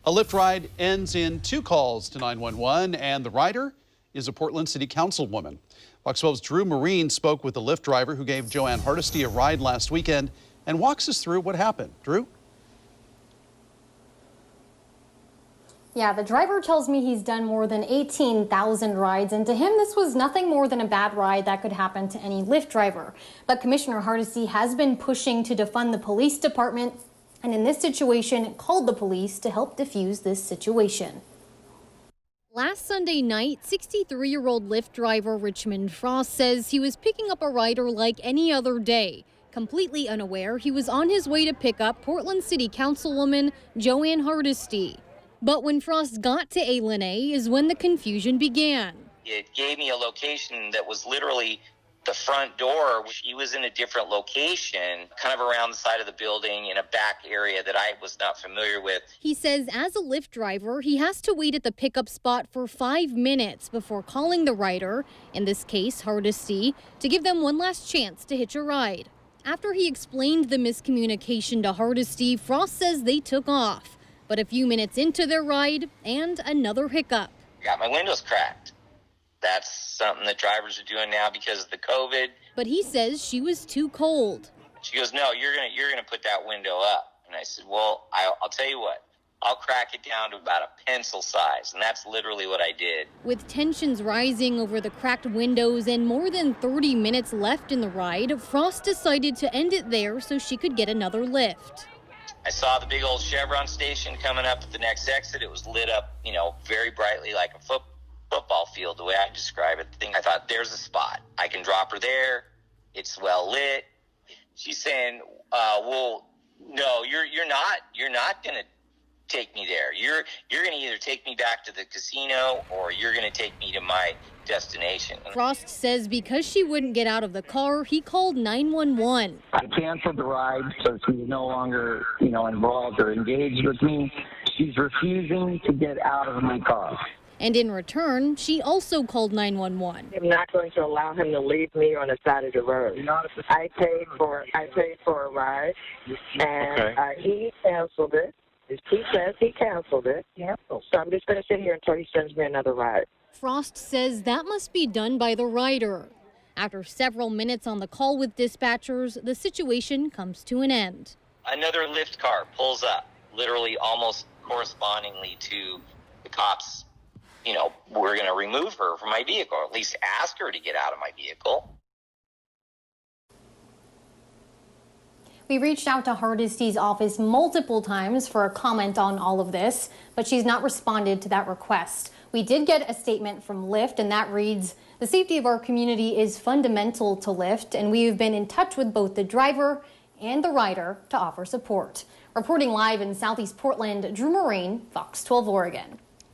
A Lyft ride ends in 2 calls to 911, and the rider is a Portland City Councilwoman. Fox 12's Drew Marine spoke with the Lyft driver who gave Jo Ann Hardesty a ride last weekend and walks us through what happened. Drew? Yeah, the driver tells me he's done more than 18,000 rides, and to him, this was nothing more than a bad ride that could happen to any Lyft driver. But Commissioner Hardesty has been pushing to defund the police department, and in this situation, called the police to help defuse this situation. Last Sunday night, 63-year-old Lyft driver Richmond Frost says he was picking up a rider like any other day. Completely unaware, he was on his way to pick up Portland City Councilwoman Jo Ann Hardesty. But when Frost got to A-Lane is when the confusion began. It gave me a location that was literally the front door. He was in a different location, kind of around the side of the building in a back area that I was not familiar with. He says as a Lyft driver, he has to wait at the pickup spot for 5 minutes before calling the rider, in this case Hardesty, to give them one last chance to hitch a ride. After he explained the miscommunication to Hardesty, Frost says they took off. But a few minutes into their ride, and another hiccup. Got my windows cracked. That's something that drivers are doing now because of the COVID. But he says she was too cold. She goes, no, you're gonna put that window up. And I said, well, I'll tell you what, I'll crack it down to about a pencil size. And that's literally what I did. With tensions rising over the cracked windows and more than 30 minutes left in the ride, Frost decided to end it there so she could get another lift. I saw the big old Chevron station coming up at the next exit. It was lit up, very brightly like a football field, the way I describe it. I thought, there's a spot. I can drop her there. It's well lit. She's saying, well, no, you're not going to take me there. You're going to either take me back to the casino or you're going to take me to my destination. Frost says because she wouldn't get out of the car, he called 911. I canceled the ride, so she's no longer, involved or engaged with me. She's refusing to get out of my car. And in return, she also called 911. I'm not going to allow him to leave me on the side of the road. I paid for a ride, and he canceled it. He says he canceled it. So I'm just going to sit here until he sends me another ride. Frost says that must be done by the rider. After several minutes on the call with dispatchers, the situation comes to an end. Another Lyft car pulls up, literally almost correspondingly to the cops. We're going to remove her from my vehicle, or at least ask her to get out of my vehicle. We reached out to Hardesty's office multiple times for a comment on all of this, but she's not responded to that request. We did get a statement from Lyft, and that reads, "The safety of our community is fundamental to Lyft, and we have been in touch with both the driver and the rider to offer support." Reporting live in Southeast Portland, Drew Marine, Fox 12 Oregon.